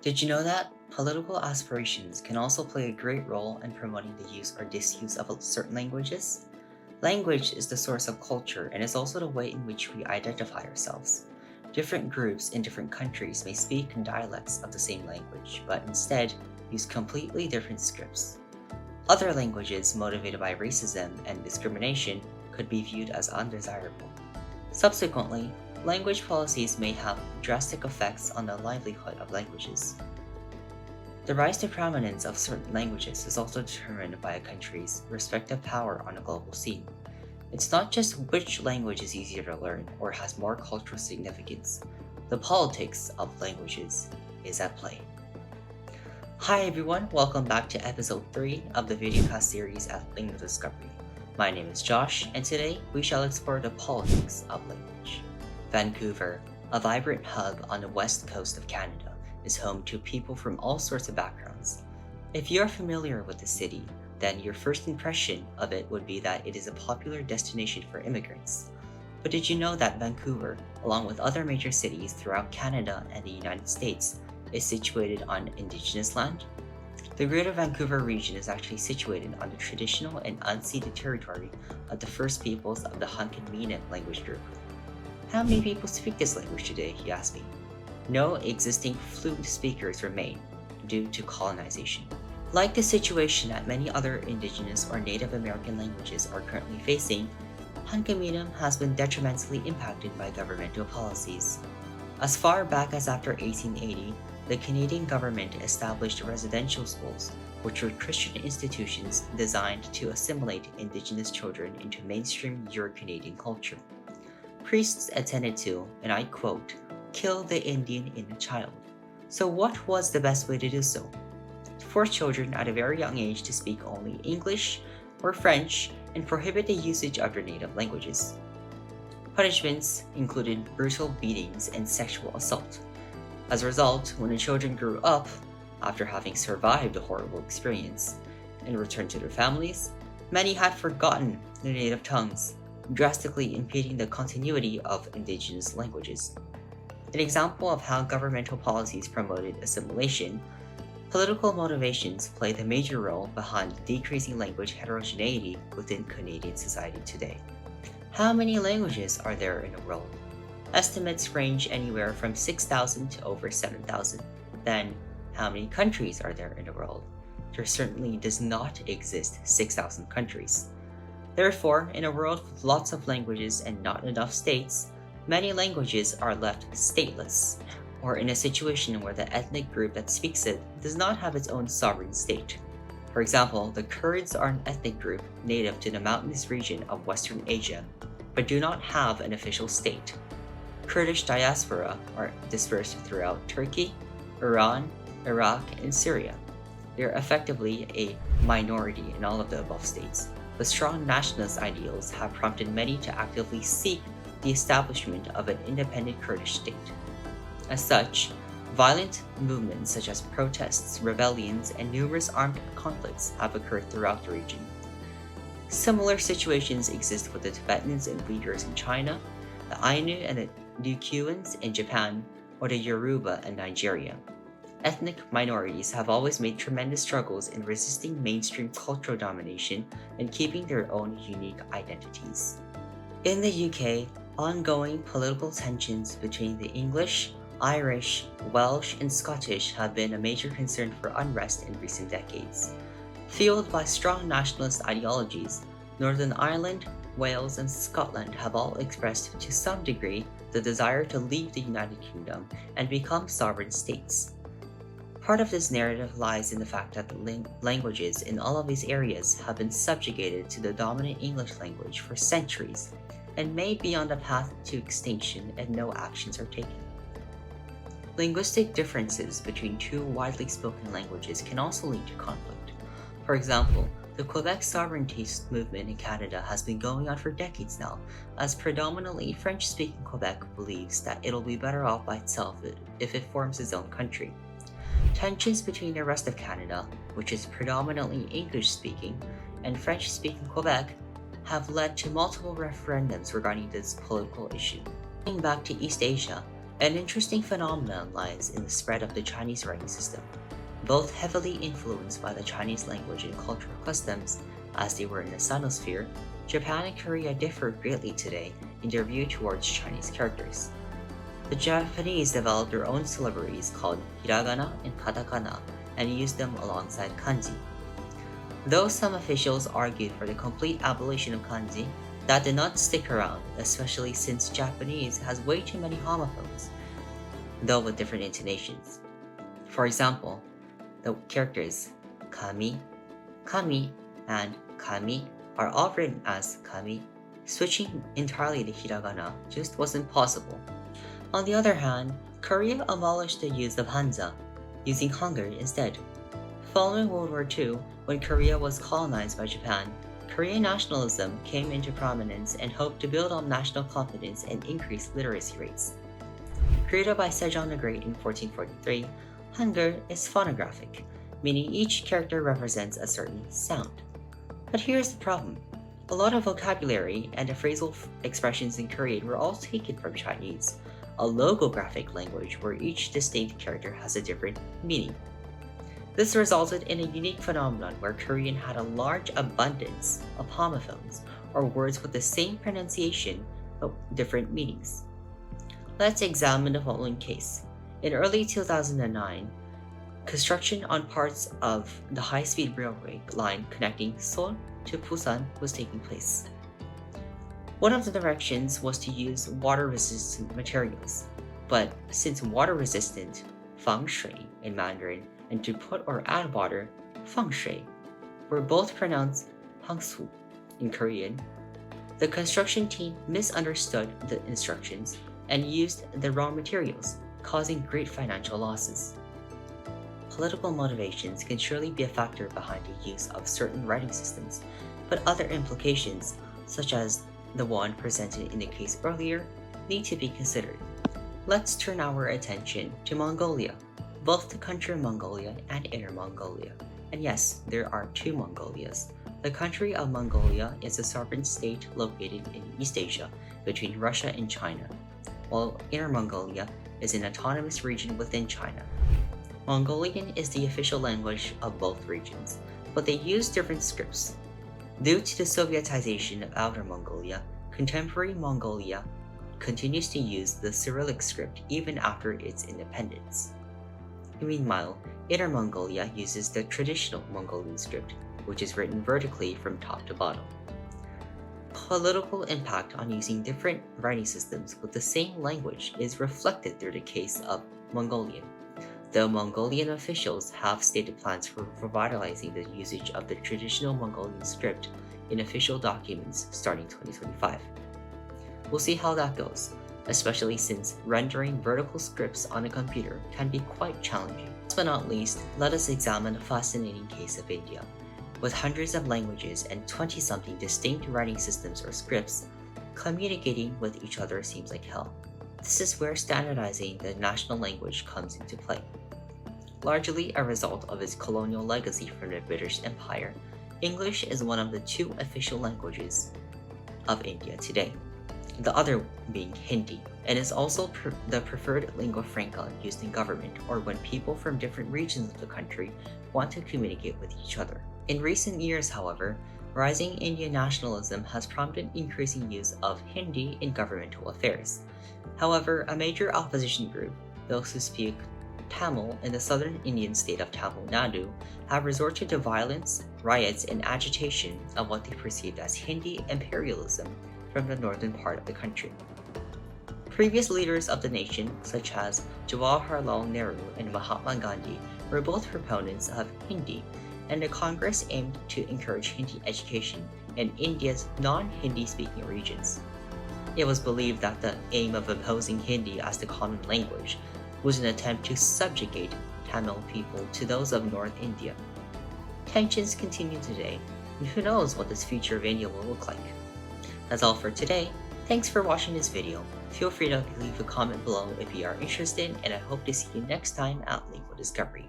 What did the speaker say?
Did you know that political aspirations can also play a great role in promoting the use or disuse of certain languages? Language is the source of culture and is also the way in which we identify ourselves. Different groups in different countries may speak in dialects of the same language, but instead use completely different scripts. Other languages motivated by racism and discrimination could be viewed as undesirable. Subsequently, language policies may have drastic effects on the livelihood of languages. The rise to prominence of certain languages is also determined by a country's respective power on a global scene. It's not just which language is easier to learn or has more cultural significance. The politics of languages is at play. Hi everyone, welcome back to episode 3 of the videocast series at LinguaDiscovery. My name is Josh, and today we shall explore the politics of language. Vancouver, a vibrant hub on the west coast of Canada, is home to people from all sorts of backgrounds. If you are familiar with the city, then your first impression of it would be that it is a popular destination for immigrants. But did you know that Vancouver, along with other major cities throughout Canada and the United States, is situated on Indigenous land? The Greater Vancouver region is actually situated on the traditional and unceded territory of the First Peoples of the Hunkaminam language group. How many people speak this language today, you ask me? No existing fluent speakers remain due to colonization. Like the situation that many other Indigenous or Native American languages are currently facing, Hunkaminam has been detrimentally impacted by governmental policies. As far back as after 1880, the Canadian government established residential schools, which were Christian institutions designed to assimilate Indigenous children into mainstream Euro-Canadian culture. Priests attended to, and I quote, "kill the Indian in the child." So what was the best way to do so? To force children at a very young age to speak only English or French and prohibit the usage of their native languages. Punishments included brutal beatings and sexual assault. As a result, when the children grew up, after having survived the horrible experience, and returned to their families, many had forgotten their native tongues, drastically impeding the continuity of Indigenous languages. An example of how governmental policies promoted assimilation, political motivations played a major role behind decreasing language heterogeneity within Canadian society today. How many languages are there in the world? Estimates range anywhere from 6,000 to over 7,000. Then, how many countries are there in the world? There certainly does not exist 6,000 countries. Therefore, in a world with lots of languages and not enough states, many languages are left stateless, or in a situation where the ethnic group that speaks it does not have its own sovereign state. For example, the Kurds are an ethnic group native to the mountainous region of Western Asia, but do not have an official state. Kurdish diaspora are dispersed throughout Turkey, Iran, Iraq, and Syria. They are effectively a minority in all of the above states, but strong nationalist ideals have prompted many to actively seek the establishment of an independent Kurdish state. As such, violent movements such as protests, rebellions, and numerous armed conflicts have occurred throughout the region. Similar situations exist with the Tibetans and Uyghurs in China, the Ainu and the Ryukyuans in Japan, or the Yoruba in Nigeria. Ethnic minorities have always made tremendous struggles in resisting mainstream cultural domination and keeping their own unique identities. In the UK, ongoing political tensions between the English, Irish, Welsh, and Scottish have been a major concern for unrest in recent decades. Fueled by strong nationalist ideologies, Northern Ireland, Wales, and Scotland have all expressed to some degree the desire to leave the United Kingdom and become sovereign states. Part of this narrative lies in the fact that the languages in all of these areas have been subjugated to the dominant English language for centuries and may be on the path to extinction if no actions are taken. Linguistic differences between two widely spoken languages can also lead to conflict. For example, the Quebec sovereignty movement in Canada has been going on for decades now, as predominantly French-speaking Quebec believes that it'll be better off by itself if it forms its own country. Tensions between the rest of Canada, which is predominantly English-speaking, and French-speaking Quebec have led to multiple referendums regarding this political issue. Going back to East Asia, An interesting phenomenon lies in the spread of the Chinese writing system. Both heavily influenced by the Chinese language and cultural customs, as they were in the Sinosphere, Japan and Korea differ greatly today in their view towards Chinese characters. The Japanese developed their own syllabaries called hiragana and katakana and used them alongside kanji. Though some officials argued for the complete abolition of kanji, that did not stick around, especially since Japanese has way too many homophones, though with different intonations. For example, the characters kami, kami, and kami are all written as kami. Switching entirely to hiragana just wasn't possible. On the other hand, Korea abolished the use of hanza, using hangul instead. Following World War II, when Korea was colonized by Japan, Korean nationalism came into prominence and hoped to build on national confidence and increase literacy rates. Created by Sejong the Great in 1443, hangul is phonographic, meaning each character represents a certain sound. But here's the problem. A lot of vocabulary and the phrasal expressions in Korean were all taken from Chinese, a logographic language where each distinct character has a different meaning. This resulted in a unique phenomenon where Korean had a large abundance of homophones, or words with the same pronunciation but different meanings. Let's examine the following case. In early 2009, construction on parts of the high-speed railway line connecting Seoul to Busan was taking place. One of the directions was to use water-resistant materials, but since water-resistant, feng shui in Mandarin, and to put or add water, feng shui, were both pronounced hangsu in Korean, the construction team misunderstood the instructions and used the wrong materials, causing great financial losses. Political motivations can surely be a factor behind the use of certain writing systems, but other implications, such as the one presented in the case earlier, need to be considered. Let's turn our attention to Mongolia, both the country of Mongolia and Inner Mongolia. And yes, there are two Mongolias. The country of Mongolia is a sovereign state located in East Asia between Russia and China, while Inner Mongolia is an autonomous region within China. Mongolian is the official language of both regions, but they use different scripts. Due to the Sovietization of Outer Mongolia, contemporary Mongolia continues to use the Cyrillic script even after its independence. Meanwhile, Inner Mongolia uses the traditional Mongolian script, which is written vertically from top to bottom. Political impact on using different writing systems with the same language is reflected through the case of Mongolian, though Mongolian officials have stated plans for revitalizing the usage of the traditional Mongolian script in official documents starting 2025. We'll see how that goes, especially since rendering vertical scripts on a computer can be quite challenging. Last but not least, let us examine a fascinating case of India. With hundreds of languages and 20-something distinct writing systems or scripts, communicating with each other seems like hell. This is where standardizing the national language comes into play. Largely a result of its colonial legacy from the British Empire, English is one of the two official languages of India today, the other being Hindi, and is also the preferred lingua franca used in government or when people from different regions of the country want to communicate with each other. In recent years, however, rising Indian nationalism has prompted increasing use of Hindi in governmental affairs. However, a major opposition group, those who speak Tamil in the southern Indian state of Tamil Nadu, have resorted to violence, riots, and agitation of what they perceived as Hindi imperialism from the northern part of the country. Previous leaders of the nation, such as Jawaharlal Nehru and Mahatma Gandhi, were both proponents of Hindi, and the Congress aimed to encourage Hindi education in India's non-Hindi speaking regions. It was believed that the aim of imposing Hindi as the common language was an attempt to subjugate Tamil people to those of North India. Tensions continue today, and who knows what this future of India will look like. That's all for today. Thanks for watching this video. Feel free to leave a comment below if you are interested, and I hope to see you next time at LinguaDiscovery.